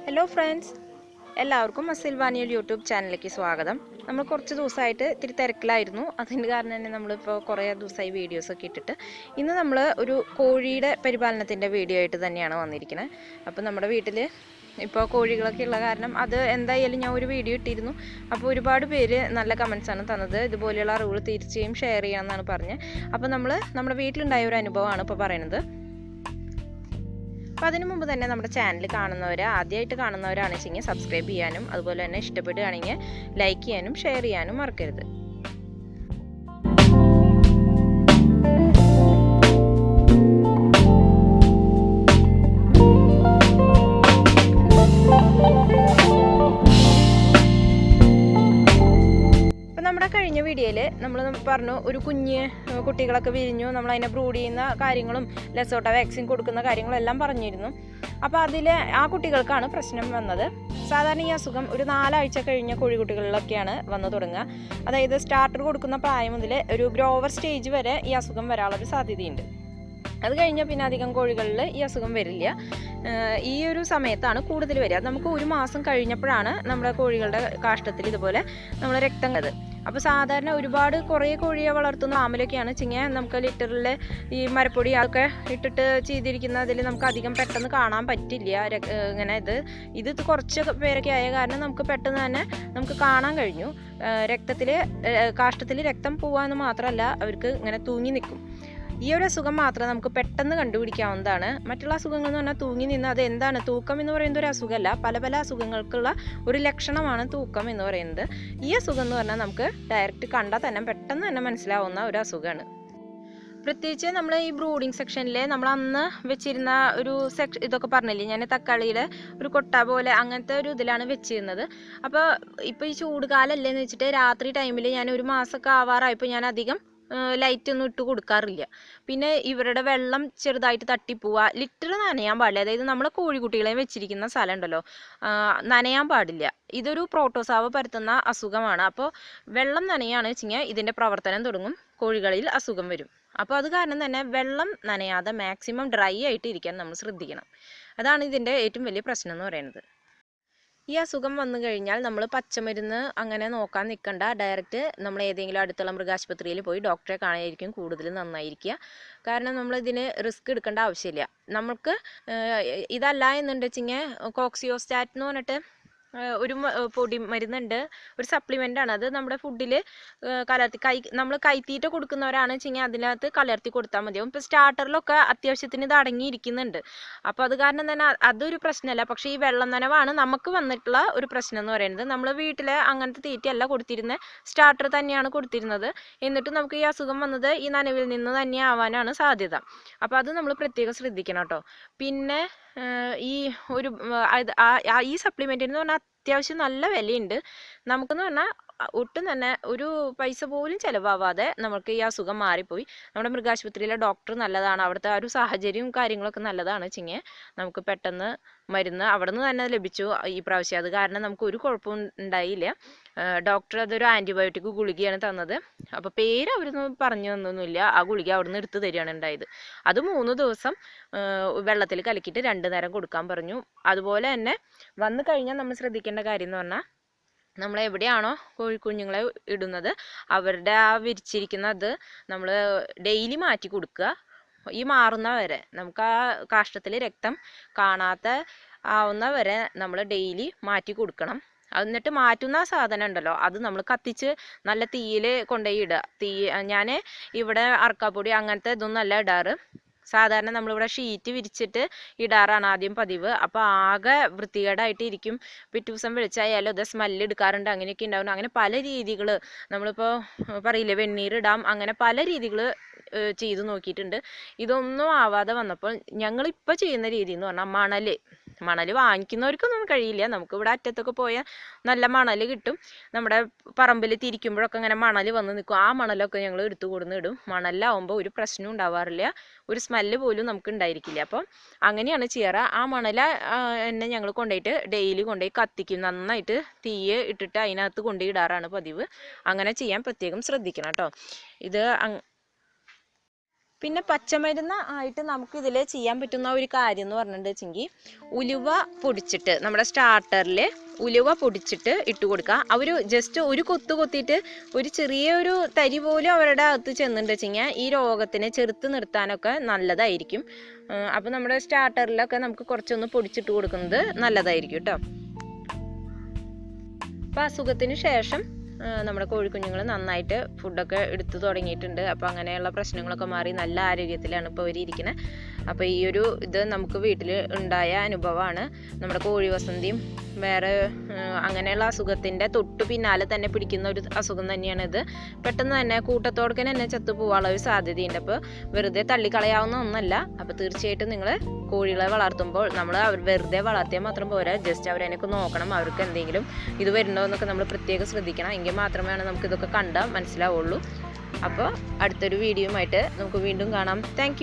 Hello friends, എല്ലാവർക്കും Asilva Anil YouTube ചാനലിലേക്ക് സ്വാഗതം. നമ്മൾ കുറച്ച് ദിവസമായിട്ട് ഇത്തിരി തിരക്കിലായിരുന്നു. അതിൻ്റെ കാരണം തന്നെ നമ്മളിപ്പോൾ കുറേ ദിവസമായി വീഡിയോസ് ഒക്കെ ഇട്ടിട്ട് ഇന്ന് നമ്മൾ ഒരു കോഴിയുടെ പരിപാലനത്തിൻ്റെ വീഡിയോ ആയിട്ട് തന്നെയാണ് വന്നിരിക്കുന്നത്. അപ്പോൾ നമ്മുടെ വീട്ടിൽ ഇപ്പോൾ കോഴികളൊക്കെ ഉള്ള കാരണം അത് എന്തായാലും ഞാൻ ഒരു വീഡിയോ ഇട്ടിരുന്നു. അപ്പോൾ ഒരുപാട് പേര് നല്ല കമൻസാണ് തന്നത്. ഇതുപോലെയുള്ള അറിവുകൾ തീർച്ചയായും ഷെയർ ചെയ്യാമെന്നാണ് പറഞ്ഞത്. അപ്പോൾ നമ്മുടെ വീട്ടിലുണ്ടായ ഒരു അനുഭവമാണ് ഇപ്പോൾ പറയുന്നത്. അപ്പോൾ അതിനു മുമ്പ് തന്നെ നമ്മുടെ ചാനൽ കാണുന്നവർ ആദ്യമായിട്ട് കാണുന്നവരാണെന്നുവെച്ചെങ്കിൽ സബ്സ്ക്രൈബ് ചെയ്യാനും അതുപോലെ തന്നെ ഇഷ്ടപ്പെടുകയാണെങ്കിൽ ലൈക്ക് ചെയ്യാനും ഷെയർ ചെയ്യാനും മറക്കരുത്. കഴിഞ്ഞ വീഡിയോയിൽ നമ്മൾ പറഞ്ഞു ഒരു കുഞ്ഞ് കുട്ടികളൊക്കെ വിരിഞ്ഞു, നമ്മൾ അതിനെ ബ്രൂഡ് ചെയ്യുന്ന കാര്യങ്ങളും ലെസോട്ട വാക്സിൻ കൊടുക്കുന്ന കാര്യങ്ങളും എല്ലാം പറഞ്ഞിരുന്നു. അപ്പോൾ അതിൽ ആ കുട്ടികൾക്കാണ് പ്രശ്നം വന്നത്. സാധാരണ ഈ അസുഖം ഒരു 4 ആഴ്ച കഴിഞ്ഞ കോഴിക്കുട്ടികളിലൊക്കെയാണ് വന്നു തുടങ്ങുക. അതായത് സ്റ്റാർട്ടർ കൊടുക്കുന്ന പ്രായം മുതൽ ഒരു ഗ്രോവർ സ്റ്റേജ് വരെ ഈ അസുഖം വരാനുള്ളൊരു സാധ്യതയുണ്ട്. അത് കഴിഞ്ഞാൽ പിന്നെ അധികം കോഴികളിൽ ഈ അസുഖം വരില്ല. ഈ ഒരു സമയത്താണ് കൂടുതൽ വരിക. നമുക്ക് 1 മാസം കഴിഞ്ഞപ്പോഴാണ് നമ്മുടെ കോഴികളുടെ കാഷ്ടത്തിൽ ഇതുപോലെ നമ്മൾ രക്തം കണ്ടത്. അപ്പോൾ സാധാരണ കുറേ കോഴിയെ വളർത്തുന്ന ഫാമിലൊക്കെയാണ് വെച്ചെങ്കിൽ നമുക്ക് ലിറ്ററിൽ ഈ മരപ്പൊടി അതൊക്കെ ഇട്ടിട്ട് ചെയ്തിരിക്കുന്നതിൽ നമുക്ക് അധികം പെട്ടെന്ന് കാണാൻ പറ്റില്ല. ഇങ്ങനെ ഇത് കുറച്ച് പേരൊക്കെ ആയ കാരണം നമുക്ക് പെട്ടെന്ന് തന്നെ നമുക്ക് കാണാൻ കഴിഞ്ഞു. കാഷ്ടത്തിൽ രക്തം പോവാന്ന് മാത്രമല്ല, അവർക്ക് ഇങ്ങനെ തൂങ്ങി നിൽക്കും. ഈ ഒരു അസുഖം മാത്രം നമുക്ക് പെട്ടെന്ന് കണ്ടുപിടിക്കാവുന്നതാണ്. മറ്റുള്ള അസുഖങ്ങൾ എന്ന് പറഞ്ഞാൽ തൂങ്ങി നിന്ന് അത് എന്താണ്, തൂക്കം എന്ന് പറയുന്നത് ഒരു അസുഖമല്ല, പല അസുഖങ്ങൾക്കുള്ള ഒരു ലക്ഷണമാണ് തൂക്കം എന്ന് പറയുന്നത്. ഈ അസുഖം എന്ന് പറഞ്ഞാൽ നമുക്ക് ഡയറക്റ്റ് കണ്ടാൽ തന്നെ പെട്ടെന്ന് തന്നെ മനസ്സിലാവുന്ന ഒരു അസുഖമാണ്. പ്രത്യേകിച്ച് നമ്മൾ ഈ ബ്രൂഡിങ് സെക്ഷനിൽ നമ്മൾ അന്ന് വെച്ചിരുന്ന ഒരു ഇതൊക്കെ പറഞ്ഞില്ലേ ഞാൻ, തക്കാളിയുടെ ഒരു കൊട്ട പോലെ അങ്ങനത്തെ ഒരു ഇതിലാണ് വെച്ചിരുന്നത്. അപ്പോൾ ഇപ്പോൾ ഈ ചൂട് കാലമല്ലേന്ന് വെച്ചിട്ട് രാത്രി ടൈമിൽ ഞാൻ 1 മാസമൊക്കെ ആവാറായപ്പോൾ ഞാൻ അധികം ലൈറ്റ് ഒന്നും ഇട്ട് കൊടുക്കാറില്ല. പിന്നെ ഇവരുടെ വെള്ളം ചെറുതായിട്ട് തട്ടിപ്പോവുക, ലിറ്റർ നനയാൻ പാടില്ല. അതായത് നമ്മൾ കോഴിക്കുട്ടികളെ വെച്ചിരിക്കുന്ന സ്ഥലം ഉണ്ടല്ലോ, നനയാൻ പാടില്ല. ഇതൊരു പ്രോട്ടോസാവ പരത്തുന്ന അസുഖമാണ്. അപ്പോൾ വെള്ളം നനയാണെന്ന് വെച്ച് കഴിഞ്ഞാൽ ഇതിൻ്റെ പ്രവർത്തനം തുടങ്ങും, കോഴികളിൽ അസുഖം വരും. അപ്പോൾ അത് കാരണം തന്നെ വെള്ളം നനയാതെ മാക്സിമം ഡ്രൈ ആയിട്ട് ഇരിക്കാൻ നമ്മൾ ശ്രദ്ധിക്കണം. അതാണ് ഇതിൻ്റെ ഏറ്റവും വലിയ പ്രശ്നം എന്ന് പറയുന്നത്. ഈ അസുഖം വന്നു കഴിഞ്ഞാൽ നമ്മൾ പച്ചമരുന്ന് അങ്ങനെ നോക്കാൻ നിൽക്കണ്ട. ഡയറക്റ്റ് നമ്മൾ ഏതെങ്കിലും അടുത്തുള്ള മൃഗാശുപത്രിയിൽ പോയി ഡോക്ടറെ കാണാനായിരിക്കും കൂടുതൽ നന്നായിരിക്കുക. കാരണം നമ്മൾ ഇതിന് റിസ്ക് എടുക്കേണ്ട ആവശ്യമില്ല. നമുക്ക് ഇതല്ല എന്നുണ്ടെങ്കിൽ കോക്സിയോസ്റ്റാറ്റ് എന്ന് പറഞ്ഞിട്ട് ഒരു പൊടി മരുന്നുണ്ട്, ഒരു സപ്ലിമെൻ്റ് ആണ്. അത് നമ്മുടെ ഫുഡിൽ നമ്മൾ കൈത്തീറ്റ കൊടുക്കുന്നവരാണ് വെച്ചെങ്കിൽ അതിനകത്ത് കലർത്തി കൊടുത്താൽ മതിയാവും. ഇപ്പോൾ സ്റ്റാർട്ടറിലൊക്കെ അത്യാവശ്യത്തിന് ഇത് അടങ്ങിയിരിക്കുന്നുണ്ട്. അപ്പോൾ അത് കാരണം തന്നെ അതൊരു പ്രശ്നമല്ല. പക്ഷേ ഈ വെള്ളം നനവാണ് നമുക്ക് വന്നിട്ടുള്ള ഒരു പ്രശ്നം എന്ന് പറയുന്നത്. നമ്മൾ വീട്ടിൽ അങ്ങനത്തെ തീറ്റയല്ല കൊടുത്തിരുന്നത്, സ്റ്റാർട്ടർ തന്നെയാണ് കൊടുത്തിരുന്നത്. എന്നിട്ട് നമുക്ക് ഈ അസുഖം വന്നത് ഈ നനവിൽ നിന്ന് തന്നെ ആവാനാണ് സാധ്യത. അപ്പോൾ അത് നമ്മൾ പ്രത്യേകം ശ്രദ്ധിക്കണം കേട്ടോ. പിന്നെ ഈ സപ്ലിമെൻറ്റിന് എന്ന് പറഞ്ഞാൽ അത്യാവശ്യം നല്ല വിലയുണ്ട്. നമുക്കെന്ന് പറഞ്ഞാൽ ഒട്ടും തന്നെ ഒരു പൈസ പോലും ചിലവാവാതെ നമുക്ക് ഈ അസുഖം മാറിപ്പോയി. നമ്മുടെ മൃഗാശുപത്രിയിലെ ഡോക്ടർ നല്ലതാണ്, അവിടുത്തെ ആ ഒരു സാഹചര്യവും കാര്യങ്ങളൊക്കെ നല്ലതാണ് വെച്ചെങ്കിൽ നമുക്ക് പെട്ടെന്ന് മരുന്ന് അവിടെ നിന്ന് തന്നെ ലഭിച്ചു ഈ പ്രാവശ്യം. അത് കാരണം നമുക്ക് ഒരു കുഴപ്പവും ഉണ്ടായില്ല. ഡോക്ടർ അതൊരു ആൻറ്റിബയോട്ടിക് ഗുളികയാണ് തന്നത്. അപ്പോൾ പേര് അവരൊന്നും പറഞ്ഞു തന്നൊന്നുമില്ല. ആ ഗുളിക അവിടെ നിന്ന് എടുത്ത് തരികയാണ് ഉണ്ടായത്. അത് 3 ദിവസം വെള്ളത്തിൽ കലക്കിയിട്ട് 2 നേരം കൊടുക്കാൻ പറഞ്ഞു. അതുപോലെ തന്നെ വന്നു കഴിഞ്ഞാൽ നമ്മൾ ശ്രദ്ധിക്കേണ്ട കാര്യം എന്ന് പറഞ്ഞാൽ, നമ്മൾ എവിടെയാണോ കോഴിക്കുഞ്ഞുങ്ങളെ ഇടുന്നത് അവരുടെ ആ വിരിച്ചിരിക്കുന്നത് നമ്മൾ ഡെയിലി മാറ്റി കൊടുക്കുക. ഈ മാറുന്ന വരെ നമുക്ക് ആ കാഷ്ടത്തിൽ രക്തം കാണാത്ത ആവുന്ന വരെ നമ്മൾ ഡെയിലി മാറ്റി കൊടുക്കണം. എന്നിട്ട് മാറ്റുന്ന സാധനം ഉണ്ടല്ലോ അത് നമ്മൾ കത്തിച്ച് നല്ല തീയിൽ കൊണ്ടുപോയി ഇടുക. ഞാൻ ഇവിടെ അറക്കാപ്പൊടി അങ്ങനത്തെ ഇതൊന്നും അല്ല ഇടാറ്. സാധാരണ നമ്മളിവിടെ ഷീറ്റ് വിരിച്ചിട്ട് ഇടാറാണ് ആദ്യം പതിവ്. അപ്പോൾ ആകെ വൃത്തികേടായിട്ട് ഇരിക്കും. പിറ്റേ ദിവസം വെളിച്ചായാലും അത് സ്മെല്ല് എടുക്കാറുണ്ട്, അങ്ങനെയൊക്കെ ഉണ്ടാവും. അങ്ങനെ പല രീതികൾ നമ്മളിപ്പോൾ പറയില്ലേ വെണ്ണീരിടാം, അങ്ങനെ പല രീതികൾ ചെയ്തു നോക്കിയിട്ടുണ്ട്. ഇതൊന്നും ആവാതെ വന്നപ്പോൾ ഞങ്ങളിപ്പോൾ ചെയ്യുന്ന രീതി എന്ന് പറഞ്ഞാൽ മണൽ വാങ്ങിക്കുന്നവർക്കൊന്നും കഴിയില്ല. നമുക്കിവിടെ അറ്റത്തൊക്കെ പോയാൽ നല്ല മണൽ കിട്ടും. നമ്മുടെ പറമ്പിൽ തിരിക്കുമ്പോഴൊക്കെ ഇങ്ങനെ മണൽ വന്ന് നിൽക്കും. ആ മണലൊക്കെ ഞങ്ങൾ എടുത്തു കൊടുന്നിടും. മണലാവുമ്പോൾ ഒരു പ്രശ്നവും ഉണ്ടാവാറില്ല, ഒരു സ്മെല്ല് പോലും നമുക്ക് ഉണ്ടായിരിക്കില്ല. അപ്പം അങ്ങനെയാണ് ചെയ്യാറ്. ആ മണല എന്നെ ഞങ്ങൾ കൊണ്ടുപോയിട്ട് ഡെയിലി കൊണ്ടുപോയി കത്തിക്കും. നന്നായിട്ട് തീയെ ഇട്ടിട്ട് അതിനകത്ത് കൊണ്ടുപോയി ഇടാറാണ് പതിവ്. അങ്ങനെ ചെയ്യാൻ പ്രത്യേകം ശ്രദ്ധിക്കണം കേട്ടോ. ഇത് പിന്നെ പച്ചമരുന്ന് ആയിട്ട് നമുക്ക് ഇതിൽ ചെയ്യാൻ പറ്റുന്ന ഒരു കാര്യം എന്ന് പറഞ്ഞിട്ടുണ്ടെങ്കിൽ ഉലുവ പൊടിച്ചിട്ട് നമ്മുടെ സ്റ്റാർട്ടറിൽ ഉലുവ പൊടിച്ചിട്ട് ഇട്ട് കൊടുക്കുക. അവർ ജസ്റ്റ് ഒരു കൊത്തിയിട്ട് ഒരു ചെറിയൊരു തരി പോലും അവരുടെ അകത്ത് ചെന്നിട്ടുണ്ടെങ്കിൽ ഈ രോഗത്തിനെ ചെറുത്ത് നിർത്താനൊക്കെ നല്ലതായിരിക്കും. അപ്പോൾ നമ്മുടെ സ്റ്റാർട്ടറിലൊക്കെ നമുക്ക് കുറച്ചൊന്ന് പൊടിച്ചിട്ട് കൊടുക്കുന്നത് നല്ലതായിരിക്കും കേട്ടോ. അപ്പോൾ അസുഖത്തിന് ശേഷം നമ്മുടെ കോഴിക്കുഞ്ഞുങ്ങൾ നന്നായിട്ട് ഫുഡൊക്കെ എടുത്തു തുടങ്ങിയിട്ടുണ്ട്. അപ്പോൾ അങ്ങനെയുള്ള പ്രശ്നങ്ങളൊക്കെ മാറി നല്ല ആരോഗ്യത്തിലാണ് ഇപ്പോൾ അവരിയ്ക്കുന്നത്. അപ്പോൾ ഈ ഒരു ഇത് നമുക്ക് വീട്ടിൽ ഉണ്ടായ അനുഭവമാണ്. നമ്മുടെ കോഴി വസന്തിയും വേറെ അങ്ങനെയുള്ള അസുഖത്തിൻ്റെ തൊട്ട് പിന്നാലെ തന്നെ പിടിക്കുന്ന ഒരു അസുഖം തന്നെയാണിത്. പെട്ടെന്ന് തന്നെ കൂട്ടത്തോടെ തന്നെ ചത്തു പോകാനുള്ള ഒരു സാധ്യതയുണ്ട്. അപ്പോൾ വെറുതെ തള്ളിക്കളയാവുന്ന ഒന്നല്ല. അപ്പോൾ തീർച്ചയായിട്ടും നിങ്ങൾ കോഴികളെ വളർത്തുമ്പോൾ നമ്മൾ വെറുതെ വളർത്തിയാൽ മാത്രം പോരാ, ജസ്റ്റ് അവരെയൊക്കെ നോക്കണം. അവർക്ക് എന്തെങ്കിലും ഇത് വരുന്നോ എന്നൊക്കെ നമ്മൾ പ്രത്യേകം ശ്രദ്ധിക്കണം. എങ്കിൽ മാത്രമേ നമുക്കിതൊക്കെ കണ്ടാൽ മനസ്സിലാവുള്ളൂ. അപ്പോൾ അടുത്തൊരു വീഡിയോയുമായിട്ട് നമുക്ക് വീണ്ടും കാണാം. താങ്ക്